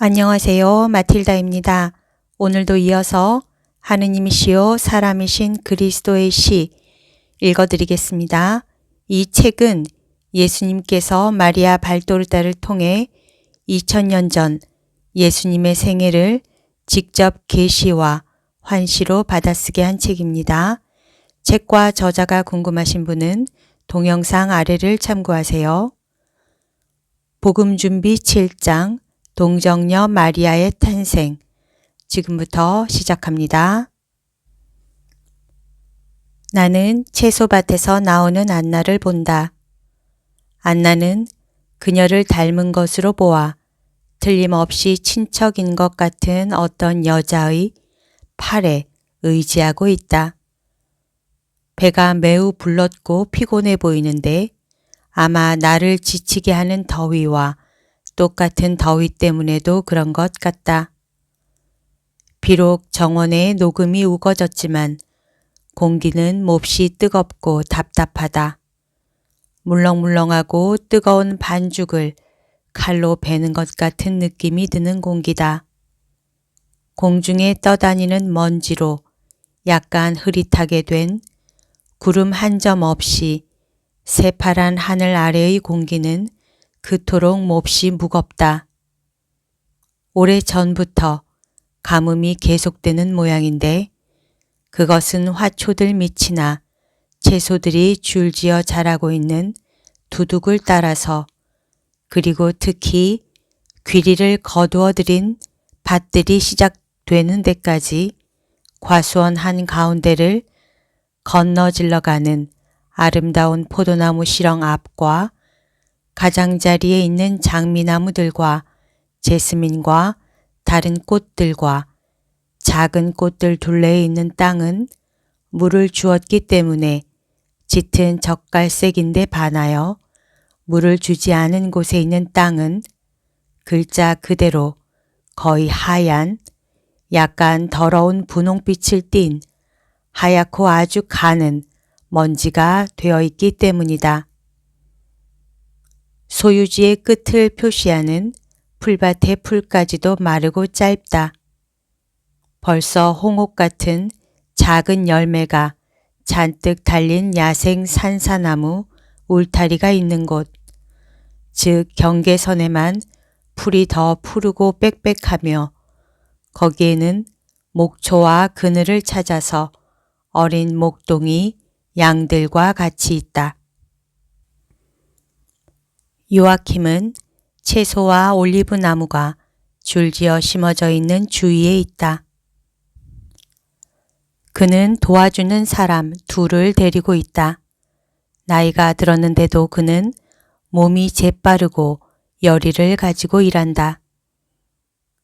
안녕하세요. 마틸다입니다. 오늘도 이어서 하느님이시요 사람이신 그리스도의 시 읽어드리겠습니다. 이 책은 예수님께서 마리아 발도르다를 통해 2000년 전 예수님의 생애를 직접 계시와 환시로 받아쓰게 한 책입니다. 책과 저자가 궁금하신 분은 동영상 아래를 참고하세요. 복음준비 7장 동정녀 마리아의 탄생. 지금부터 시작합니다. 나는 채소밭에서 나오는 안나를 본다. 안나는 그녀를 닮은 것으로 보아 틀림없이 친척인 것 같은 어떤 여자의 팔에 의지하고 있다. 배가 매우 불렀고 피곤해 보이는데 아마 나를 지치게 하는 더위와 똑같은 더위 때문에도 그런 것 같다. 비록 정원에 녹음이 우거졌지만 공기는 몹시 뜨겁고 답답하다. 물렁물렁하고 뜨거운 반죽을 칼로 베는 것 같은 느낌이 드는 공기다. 공중에 떠다니는 먼지로 약간 흐릿하게 된 구름 한 점 없이 새파란 하늘 아래의 공기는 그토록 몹시 무겁다. 오래전부터 가뭄이 계속되는 모양인데 그것은 화초들 밑이나 채소들이 줄지어 자라고 있는 두둑을 따라서 그리고 특히 귀리를 거두어 들인 밭들이 시작되는 데까지 과수원 한가운데를 건너질러가는 아름다운 포도나무 시렁 앞과 가장자리에 있는 장미나무들과 제스민과 다른 꽃들과 작은 꽃들 둘레에 있는 땅은 물을 주었기 때문에 짙은 젓갈색인데 반하여 물을 주지 않은 곳에 있는 땅은 글자 그대로 거의 하얀 약간 더러운 분홍빛을 띤 하얗고 아주 가는 먼지가 되어 있기 때문이다. 소유지의 끝을 표시하는 풀밭의 풀까지도 마르고 짧다. 벌써 홍옥 같은 작은 열매가 잔뜩 달린 야생 산사나무 울타리가 있는 곳, 즉 경계선에만 풀이 더 푸르고 빽빽하며 거기에는 목초와 그늘을 찾아서 어린 목동이 양들과 같이 있다. 요아킴은 채소와 올리브 나무가 줄지어 심어져 있는 주위에 있다. 그는 도와주는 사람 둘을 데리고 있다. 나이가 들었는데도 그는 몸이 재빠르고 열의를 가지고 일한다.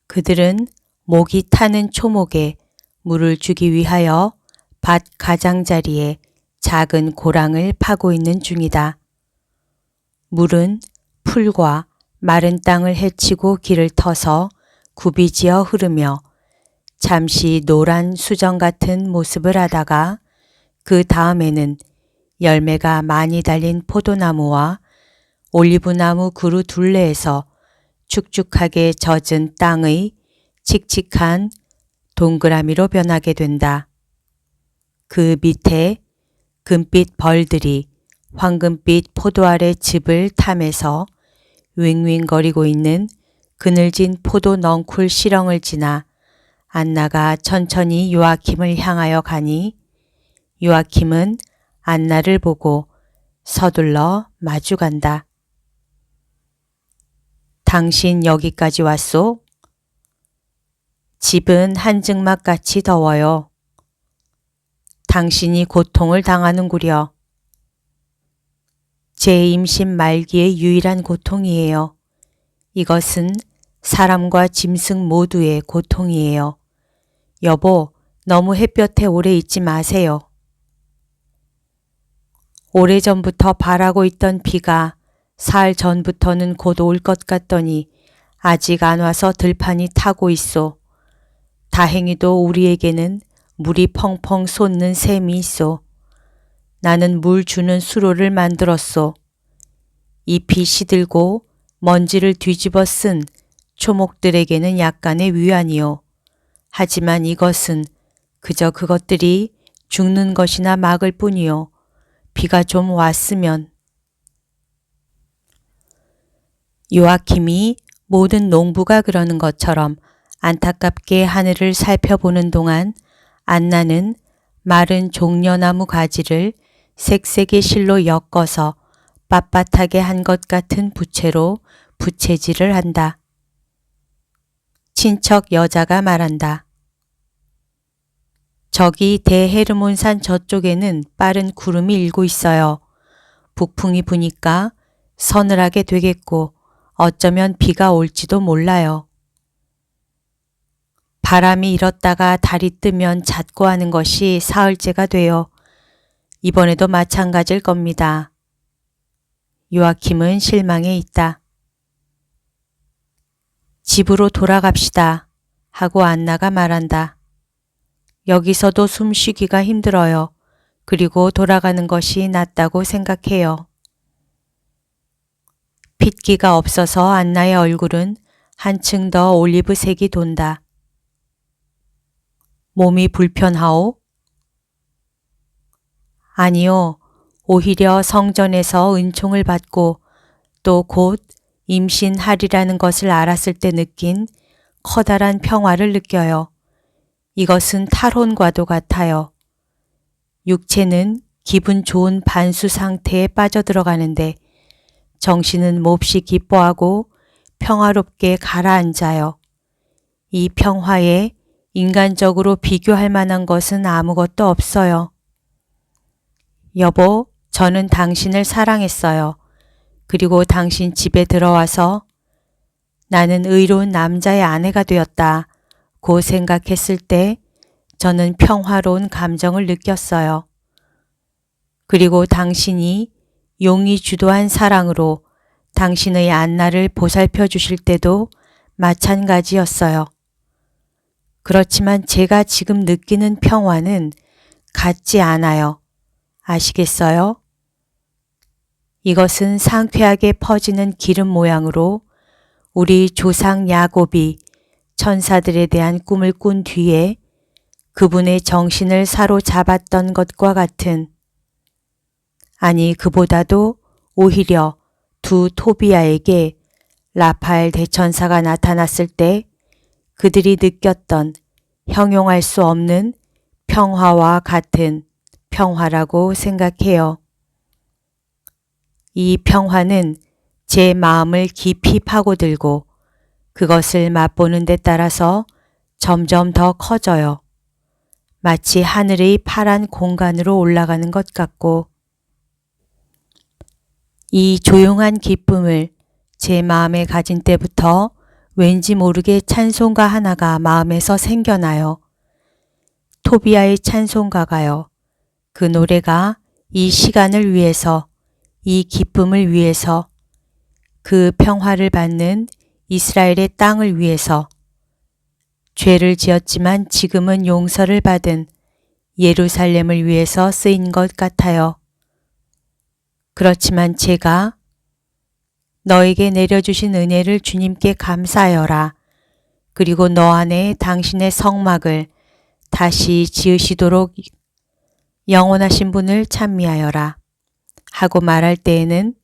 그들은 목이 타는 초목에 물을 주기 위하여 밭 가장자리에 작은 고랑을 파고 있는 중이다. 물은 풀과 마른 땅을 헤치고 길을 터서 굽이지어 흐르며 잠시 노란 수정 같은 모습을 하다가 그 다음에는 열매가 많이 달린 포도나무와 올리브나무 그루 둘레에서 축축하게 젖은 땅의 칙칙한 동그라미로 변하게 된다. 그 밑에 금빛 벌들이 황금빛 포도알의 즙을 탐해서 윙윙거리고 있는 그늘진 포도 넝쿨 시렁을 지나 안나가 천천히 요아킴을 향하여 가니 요아킴은 안나를 보고 서둘러 마주간다. 당신 여기까지 왔소? 집은 한증막같이 더워요. 당신이 고통을 당하는구려. 제 임신 말기의 유일한 고통이에요. 이것은 사람과 짐승 모두의 고통이에요. 여보, 너무 햇볕에 오래 있지 마세요. 오래전부터 바라고 있던 비가 사흘 전부터는 곧 올 것 같더니 아직 안 와서 들판이 타고 있소. 다행히도 우리에게는 물이 펑펑 솟는 샘이 있소. 나는 물 주는 수로를 만들었소. 잎이 시들고 먼지를 뒤집어 쓴 초목들에게는 약간의 위안이요. 하지만 이것은 그저 그것들이 죽는 것이나 막을 뿐이요. 비가 좀 왔으면. 요아킴이 모든 농부가 그러는 것처럼 안타깝게 하늘을 살펴보는 동안 안나는 마른 종려나무 가지를 색색의 실로 엮어서 빳빳하게 한 것 같은 부채로 부채질을 한다. 친척 여자가 말한다. 저기 대헤르몬산 저쪽에는 빠른 구름이 일고 있어요. 북풍이 부니까 서늘하게 되겠고 어쩌면 비가 올지도 몰라요. 바람이 일었다가 달이 뜨면 잦고 하는 것이 사흘째가 돼요. 이번에도 마찬가지일 겁니다. 요아킴은 실망해 있다. 집으로 돌아갑시다 하고 안나가 말한다. 여기서도 숨쉬기가 힘들어요. 그리고 돌아가는 것이 낫다고 생각해요. 핏기가 없어서 안나의 얼굴은 한층 더 올리브색이 돈다. 몸이 불편하오? 아니요. 오히려 성전에서 은총을 받고 또 곧 임신하리라는 것을 알았을 때 느낀 커다란 평화를 느껴요. 이것은 탈혼과도 같아요. 육체는 기분 좋은 반수 상태에 빠져들어가는데 정신은 몹시 기뻐하고 평화롭게 가라앉아요. 이 평화에 인간적으로 비교할 만한 것은 아무것도 없어요. 여보, 저는 당신을 사랑했어요. 그리고 당신 집에 들어와서 나는 의로운 남자의 아내가 되었다 고 생각했을 때 저는 평화로운 감정을 느꼈어요. 그리고 당신이 용이 주도한 사랑으로 당신의 안나를 보살펴 주실 때도 마찬가지였어요. 그렇지만 제가 지금 느끼는 평화는 같지 않아요. 아시겠어요? 이것은 상쾌하게 퍼지는 기름 모양으로 우리 조상 야곱이 천사들에 대한 꿈을 꾼 뒤에 그분의 정신을 사로잡았던 것과 같은, 아니 그보다도 오히려 두 토비아에게 라팔 대천사가 나타났을 때 그들이 느꼈던 형용할 수 없는 평화와 같은 평화라고 생각해요. 이 평화는 제 마음을 깊이 파고들고 그것을 맛보는 데 따라서 점점 더 커져요. 마치 하늘의 파란 공간으로 올라가는 것 같고, 이 조용한 기쁨을 제 마음에 가진 때부터 왠지 모르게 찬송가 하나가 마음에서 생겨나요. 토비아의 찬송가가요. 그 노래가 이 시간을 위해서, 이 기쁨을 위해서, 그 평화를 받는 이스라엘의 땅을 위해서, 죄를 지었지만 지금은 용서를 받은 예루살렘을 위해서 쓰인 것 같아요. 그렇지만 제가 너에게 내려주신 은혜를 주님께 감사하여라. 그리고 너 안에 당신의 성막을 다시 지으시도록 영원하신 분을 찬미하여라 하고 말할 때에는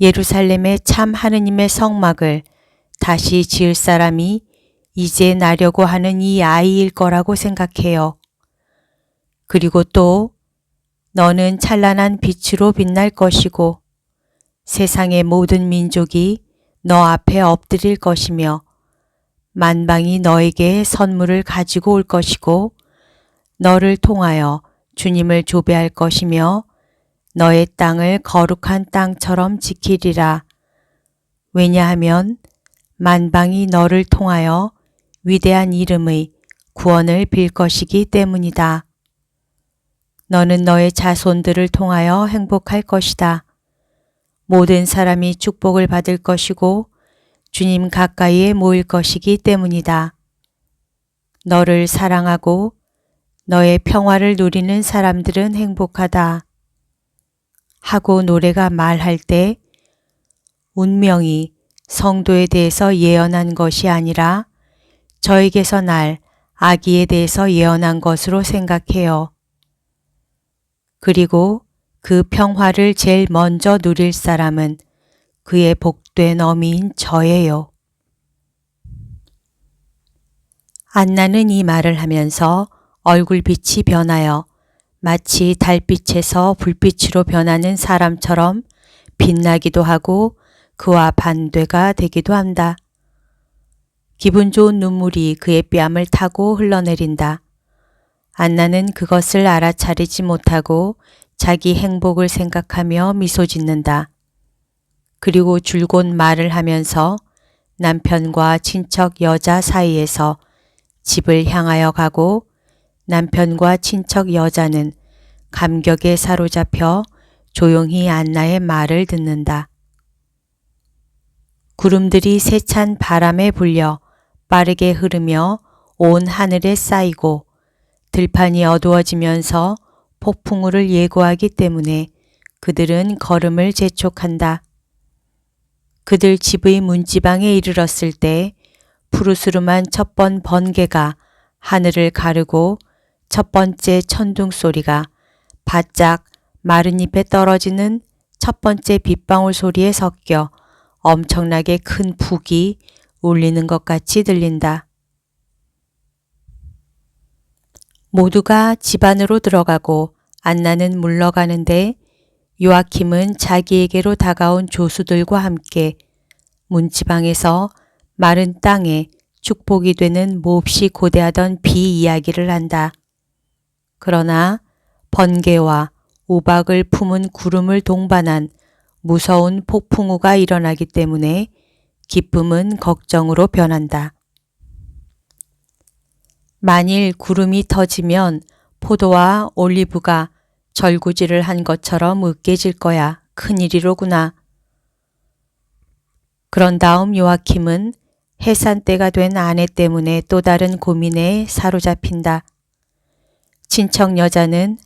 예루살렘의 참 하느님의 성막을 다시 지을 사람이 이제 나려고 하는 이 아이일 거라고 생각해요. 그리고 또 너는 찬란한 빛으로 빛날 것이고 세상의 모든 민족이 너 앞에 엎드릴 것이며 만방이 너에게 선물을 가지고 올 것이고 너를 통하여 주님을 조배할 것이며 너의 땅을 거룩한 땅처럼 지키리라. 왜냐하면 만방이 너를 통하여 위대한 이름의 구원을 빌 것이기 때문이다. 너는 너의 자손들을 통하여 행복할 것이다. 모든 사람이 축복을 받을 것이고 주님 가까이에 모일 것이기 때문이다. 너를 사랑하고 너의 평화를 누리는 사람들은 행복하다. 하고 노래가 말할 때 운명이 성도에 대해서 예언한 것이 아니라 저에게서 날 아기에 대해서 예언한 것으로 생각해요. 그리고 그 평화를 제일 먼저 누릴 사람은 그의 복된 어미인 저예요. 안나는 이 말을 하면서 얼굴빛이 변하여 마치 달빛에서 불빛으로 변하는 사람처럼 빛나기도 하고 그와 반대가 되기도 한다. 기분 좋은 눈물이 그의 뺨을 타고 흘러내린다. 안나는 그것을 알아차리지 못하고 자기 행복을 생각하며 미소 짓는다. 그리고 줄곧 말을 하면서 남편과 친척 여자 사이에서 집을 향하여 가고 남편과 친척 여자는 감격에 사로잡혀 조용히 안나의 말을 듣는다. 구름들이 세찬 바람에 불려 빠르게 흐르며 온 하늘에 쌓이고 들판이 어두워지면서 폭풍우를 예고하기 때문에 그들은 걸음을 재촉한다. 그들 집의 문지방에 이르렀을 때 푸르스름한 첫 번 번개가 하늘을 가르고 첫 번째 천둥 소리가 바짝 마른 잎에 떨어지는 첫 번째 빗방울 소리에 섞여 엄청나게 큰 북이 울리는 것 같이 들린다. 모두가 집 안으로 들어가고 안나는 물러가는데 요아킴은 자기에게로 다가온 조수들과 함께 문지방에서 마른 땅에 축복이 되는 몹시 고대하던 비 이야기를 한다. 그러나 번개와 우박을 품은 구름을 동반한 무서운 폭풍우가 일어나기 때문에 기쁨은 걱정으로 변한다. 만일 구름이 터지면 포도와 올리브가 절구질을 한 것처럼 으깨질 거야. 큰일이로구나. 그런 다음 요아킴은 해산 때가 된 아내 때문에 또 다른 고민에 사로잡힌다. 친척 여자는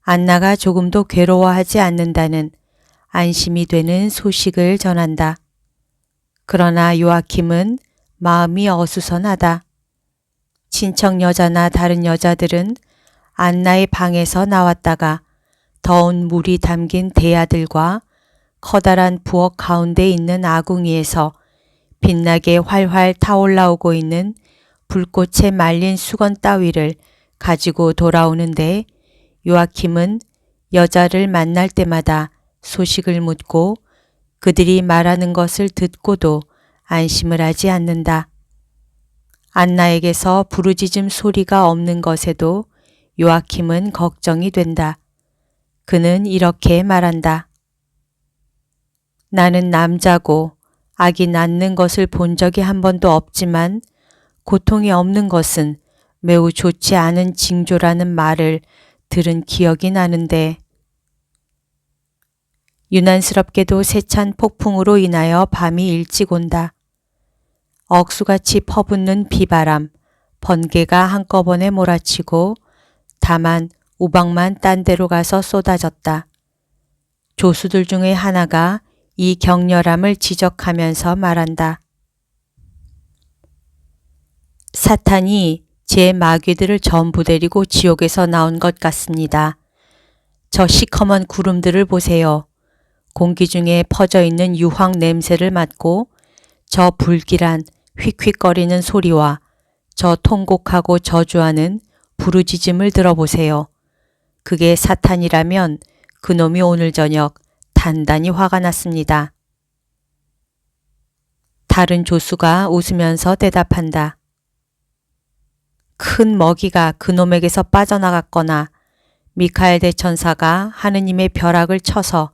안나가 조금도 괴로워하지 않는다는 안심이 되는 소식을 전한다. 그러나 요아킴은 마음이 어수선하다. 친척 여자나 다른 여자들은 안나의 방에서 나왔다가 더운 물이 담긴 대야들과 커다란 부엌 가운데 있는 아궁이에서 빛나게 활활 타올라오고 있는 불꽃에 말린 수건 따위를 가지고 돌아오는데 요아킴은 여자를 만날 때마다 소식을 묻고 그들이 말하는 것을 듣고도 안심을 하지 않는다. 안나에게서 부르짖음 소리가 없는 것에도 요아킴은 걱정이 된다. 그는 이렇게 말한다. 나는 남자고 아기 낳는 것을 본 적이 한 번도 없지만 고통이 없는 것은 매우 좋지 않은 징조라는 말을 들은 기억이 나는데 유난스럽게도 세찬 폭풍으로 인하여 밤이 일찍 온다. 억수같이 퍼붓는 비바람, 번개가 한꺼번에 몰아치고 다만 우박만 딴 데로 가서 쏟아졌다. 조수들 중에 하나가 이 격렬함을 지적하면서 말한다. 사탄이 제 마귀들을 전부 데리고 지옥에서 나온 것 같습니다. 저 시커먼 구름들을 보세요. 공기 중에 퍼져 있는 유황 냄새를 맡고 저 불길한 휙휙거리는 소리와 저 통곡하고 저주하는 부르짖음을 들어보세요. 그게 사탄이라면 그놈이 오늘 저녁 단단히 화가 났습니다. 다른 조수가 웃으면서 대답한다. 큰 먹이가 그놈에게서 빠져나갔거나 미카엘 대천사가 하느님의 벼락을 쳐서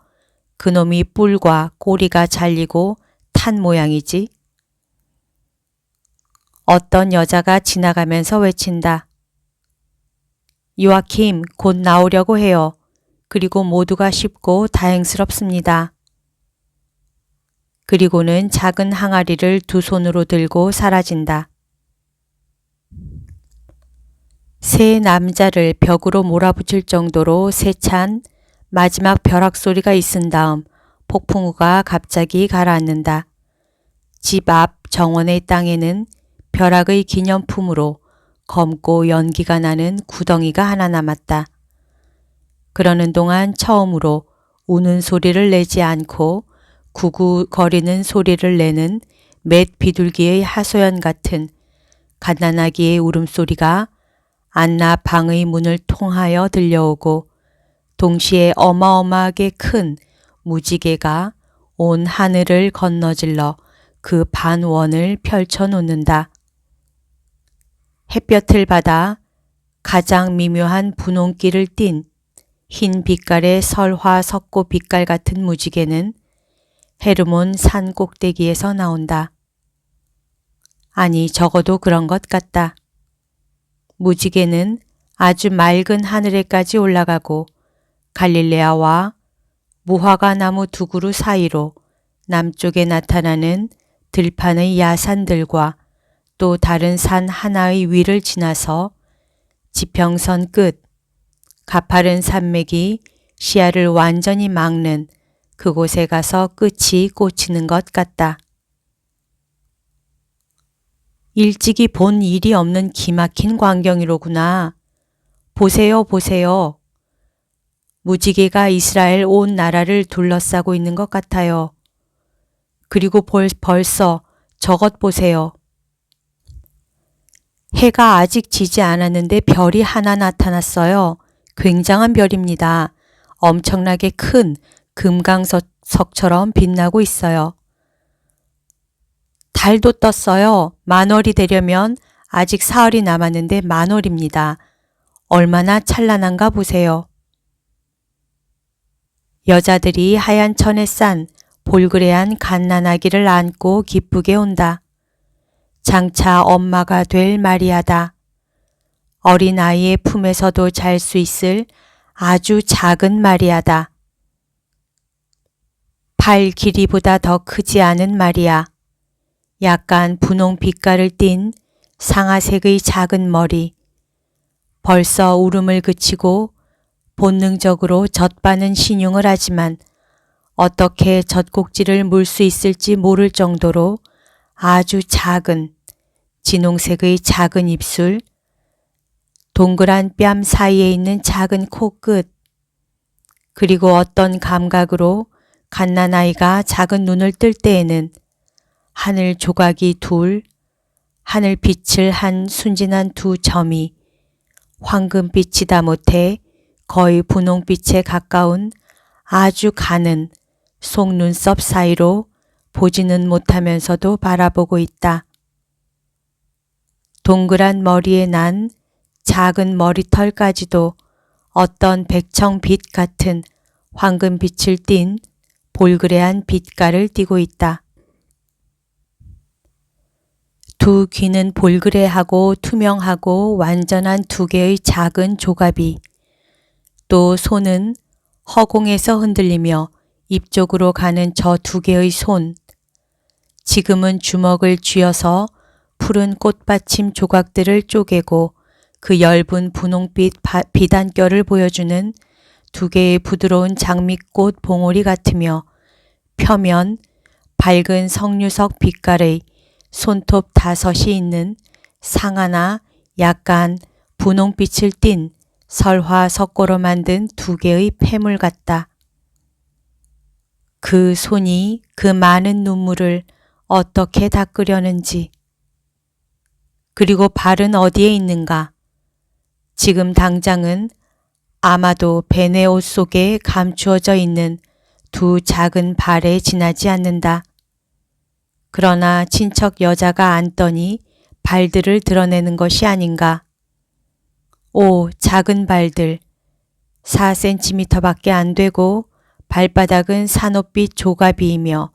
그놈이 뿔과 꼬리가 잘리고 탄 모양이지. 어떤 여자가 지나가면서 외친다. 요아킴 곧 나오려고 해요. 그리고 모두가 쉽고 다행스럽습니다. 그리고는 작은 항아리를 두 손으로 들고 사라진다. 세 남자를 벽으로 몰아붙일 정도로 세찬 마지막 벼락 소리가 있은 다음 폭풍우가 갑자기 가라앉는다. 집 앞 정원의 땅에는 벼락의 기념품으로 검고 연기가 나는 구덩이가 하나 남았다. 그러는 동안 처음으로 우는 소리를 내지 않고 구구거리는 소리를 내는 맷 비둘기의 하소연 같은 갓난아기의 울음소리가 안나 방의 문을 통하여 들려오고 동시에 어마어마하게 큰 무지개가 온 하늘을 건너질러 그 반원을 펼쳐놓는다. 햇볕을 받아 가장 미묘한 분홍기를 띤 흰 빛깔의 설화 석고 빛깔 같은 무지개는 헤르몬 산 꼭대기에서 나온다. 아니, 적어도 그런 것 같다. 무지개는 아주 맑은 하늘에까지 올라가고 갈릴레아와 무화과 나무 두 그루 사이로 남쪽에 나타나는 들판의 야산들과 또 다른 산 하나의 위를 지나서 지평선 끝, 가파른 산맥이 시야를 완전히 막는 그곳에 가서 끝이 꽂히는 것 같다. 일찍이 본 일이 없는 기막힌 광경이로구나. 보세요, 보세요. 무지개가 이스라엘 온 나라를 둘러싸고 있는 것 같아요. 그리고 벌써 저것 보세요. 해가 아직 지지 않았는데 별이 하나 나타났어요. 굉장한 별입니다. 엄청나게 큰 금강석처럼 빛나고 있어요. 달도 떴어요. 만월이 되려면 아직 사흘이 남았는데 만월입니다. 얼마나 찬란한가 보세요. 여자들이 하얀 천에 싼 볼그레한 갓난아기를 안고 기쁘게 온다. 장차 엄마가 될 마리아다. 어린 아이의 품에서도 잘 수 있을 아주 작은 마리아다. 발 길이보다 더 크지 않은 마리아. 약간 분홍 빛깔을 띤 상아색의 작은 머리. 벌써 울음을 그치고 본능적으로 젖바는 신용을 하지만 어떻게 젖꼭지를 물 수 있을지 모를 정도로 아주 작은 진홍색의 작은 입술, 동그란 뺨 사이에 있는 작은 코끝, 그리고 어떤 감각으로 갓난아이가 작은 눈을 뜰 때에는 하늘 조각이 둘, 하늘빛을 한 순진한 두 점이 황금빛이다 못해 거의 분홍빛에 가까운 아주 가는 속눈썹 사이로 보지는 못하면서도 바라보고 있다. 동그란 머리에 난 작은 머리털까지도 어떤 백청빛 같은 황금빛을 띤 볼그레한 빛깔을 띠고 있다. 두 귀는 볼그레하고 투명하고 완전한 두 개의 작은 조갑이, 또 손은 허공에서 흔들리며 입 쪽으로 가는 저 두 개의 손, 지금은 주먹을 쥐어서 푸른 꽃받침 조각들을 쪼개고 그 엷은 분홍빛 비단결을 보여주는 두 개의 부드러운 장미꽃 봉오리 같으며 펴면 밝은 석류석 빛깔의 손톱 5이 있는 상아나 약간 분홍빛을 띤 설화 석고로 만든 두 개의 폐물 같다. 그 손이 그 많은 눈물을 어떻게 닦으려는지. 그리고 발은 어디에 있는가? 지금 당장은 아마도 베네 옷 속에 감추어져 있는 두 작은 발에 지나지 않는다. 그러나 친척 여자가 앉더니 발들을 드러내는 것이 아닌가. 오, 작은 발들. 4cm밖에 안 되고 발바닥은 산호빛 조가비이며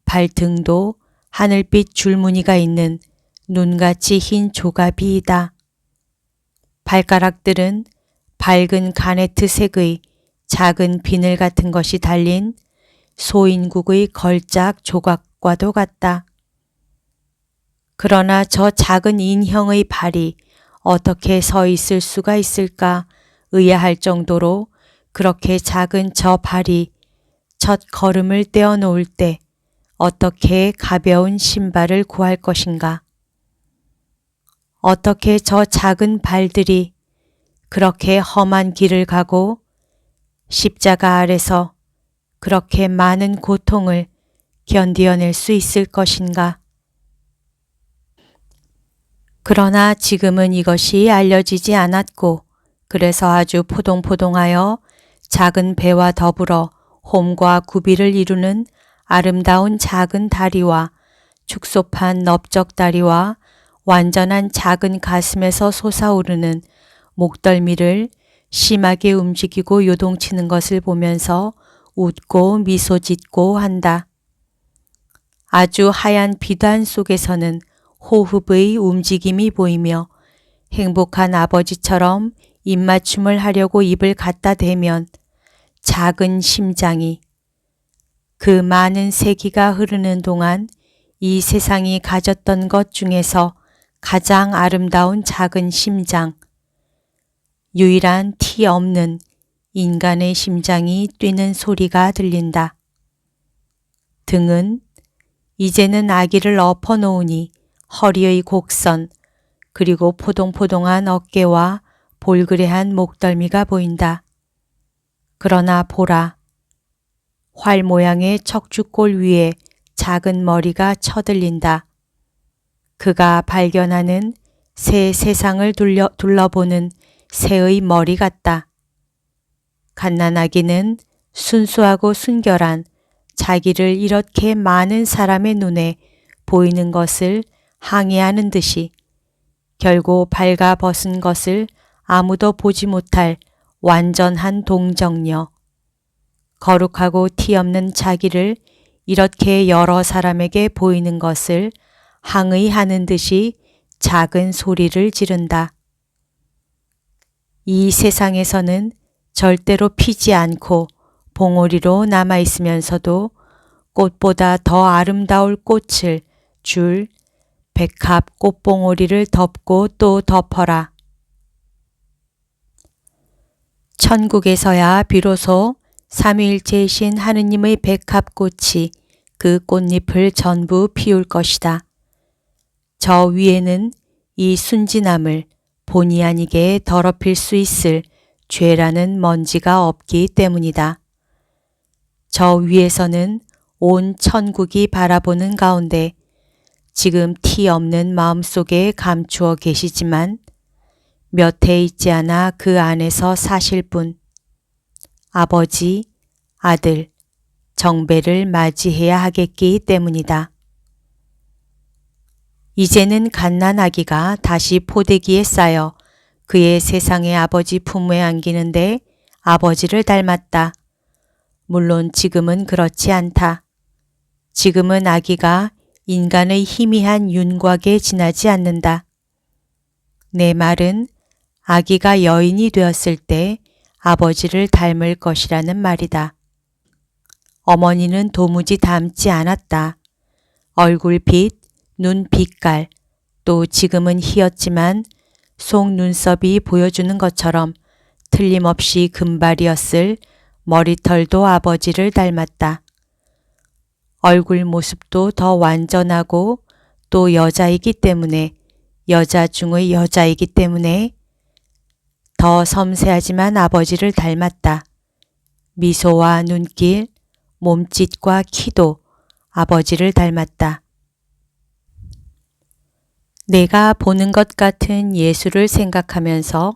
발등도 하늘빛 줄무늬가 있는 눈같이 흰 조가비이다. 발가락들은 밝은 가네트 색의 작은 비늘 같은 것이 달린 소인국의 걸작 조각과도 같다. 그러나 저 작은 인형의 발이 어떻게 서 있을 수가 있을까 의아할 정도로 그렇게 작은 저 발이 첫 걸음을 떼어놓을 때 어떻게 가벼운 신발을 구할 것인가? 어떻게 저 작은 발들이 그렇게 험한 길을 가고 십자가 아래서 그렇게 많은 고통을 견디어낼 수 있을 것인가? 그러나 지금은 이것이 알려지지 않았고 그래서 아주 포동포동하여 작은 배와 더불어 홈과 구비를 이루는 아름다운 작은 다리와 축소판 넓적다리와 완전한 작은 가슴에서 솟아오르는 목덜미를 심하게 움직이고 요동치는 것을 보면서 웃고 미소 짓고 한다. 아주 하얀 비단 속에서는 호흡의 움직임이 보이며 행복한 아버지처럼 입맞춤을 하려고 입을 갖다 대면 작은 심장이 그 많은 세기가 흐르는 동안 이 세상이 가졌던 것 중에서 가장 아름다운 작은 심장, 유일한 티 없는 인간의 심장이 뛰는 소리가 들린다. 등은 이제는 아기를 엎어놓으니 허리의 곡선 그리고 포동포동한 어깨와 볼그레한 목덜미가 보인다. 그러나 보라. 활 모양의 척추골 위에 작은 머리가 쳐들린다. 그가 발견하는 새 세상을 둘러보는 새의 머리 같다. 갓난아기는 순수하고 순결한 자기를 이렇게 많은 사람의 눈에 보이는 것을 항의하는 듯이 결국 발가 벗은 것을 아무도 보지 못할 완전한 동정녀, 거룩하고 티 없는 자기를 이렇게 여러 사람에게 보이는 것을 항의하는 듯이 작은 소리를 지른다. 이 세상에서는 절대로 피지 않고 봉오리로 남아있으면서도 꽃보다 더 아름다울 꽃을 줄 백합 꽃봉오리를 덮고 또 덮어라. 천국에서야 비로소 삼위일체이신 하느님의 백합꽃이 그 꽃잎을 전부 피울 것이다. 저 위에는 이 순진함을 본의 아니게 더럽힐 수 있을 죄라는 먼지가 없기 때문이다. 저 위에서는 온 천국이 바라보는 가운데 지금 티 없는 마음속에 감추어 계시지만 몇 해 있지 않아 그 안에서 사실 뿐 아버지, 아들, 정배를 맞이해야 하겠기 때문이다. 이제는 갓난아기가 다시 포대기에 쌓여 그의 세상의 아버지 품에 안기는데 아버지를 닮았다. 물론 지금은 그렇지 않다. 지금은 아기가 인간의 희미한 윤곽에 지나지 않는다. 내 말은 아기가 여인이 되었을 때 아버지를 닮을 것이라는 말이다. 어머니는 도무지 닮지 않았다. 얼굴빛, 눈 빛깔, 또 지금은 희었지만 속눈썹이 보여주는 것처럼 틀림없이 금발이었을 머리털도 아버지를 닮았다. 얼굴 모습도 더 완전하고 또 여자이기 때문에 여자 중의 여자이기 때문에 더 섬세하지만 아버지를 닮았다. 미소와 눈길, 몸짓과 키도 아버지를 닮았다. 내가 보는 것 같은 예수를 생각하면서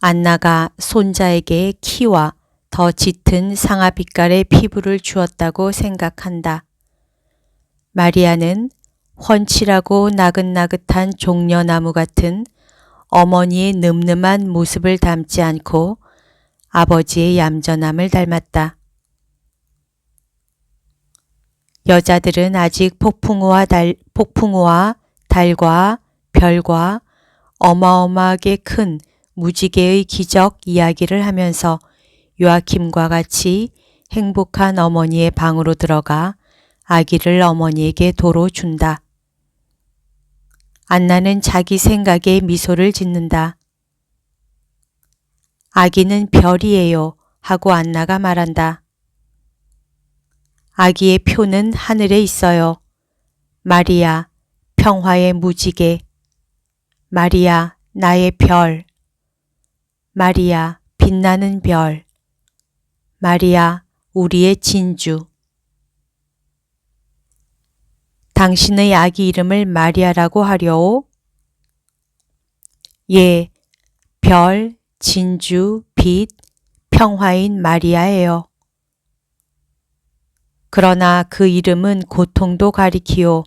안나가 손자에게 키와 더 짙은 상아빛깔의 피부를 주었다고 생각한다. 마리아는 훤칠하고 나긋나긋한 종려나무 같은 어머니의 늠름한 모습을 닮지 않고 아버지의 얌전함을 닮았다. 여자들은 아직 폭풍우와 달과 별과 어마어마하게 큰 무지개의 기적 이야기를 하면서 요아킴과 같이 행복한 어머니의 방으로 들어가 아기를 어머니에게 도로 준다. 안나는 자기 생각에 미소를 짓는다. 아기는 별이에요 하고 안나가 말한다. 아기의 표는 하늘에 있어요. 마리아, 평화의 무지개. 마리아, 나의 별. 마리아, 빛나는 별. 마리아, 우리의 진주. 당신의 아기 이름을 마리아라고 하려오? 예, 별, 진주, 빛, 평화인 마리아예요. 그러나 그 이름은 고통도 가리키오.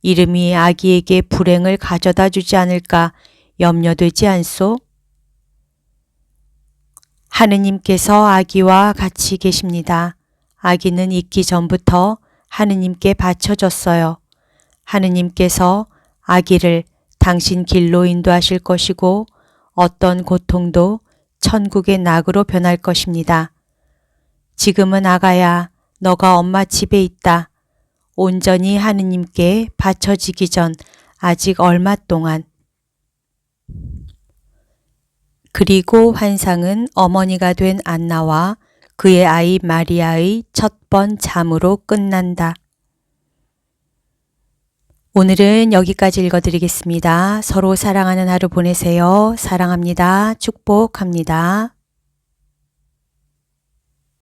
이름이 아기에게 불행을 가져다 주지 않을까 염려되지 않소? 하느님께서 아기와 같이 계십니다. 아기는 있기 전부터 하느님께 바쳐졌어요. 하느님께서 아기를 당신 길로 인도하실 것이고 어떤 고통도 천국의 낙으로 변할 것입니다. 지금은 아가야, 너가 엄마 집에 있다. 온전히 하느님께 바쳐지기 전 아직 얼마 동안. 그리고 환상은 어머니가 된 안나와 그의 아이 마리아의 첫 번 잠으로 끝난다. 오늘은 여기까지 읽어드리겠습니다. 서로 사랑하는 하루 보내세요. 사랑합니다. 축복합니다.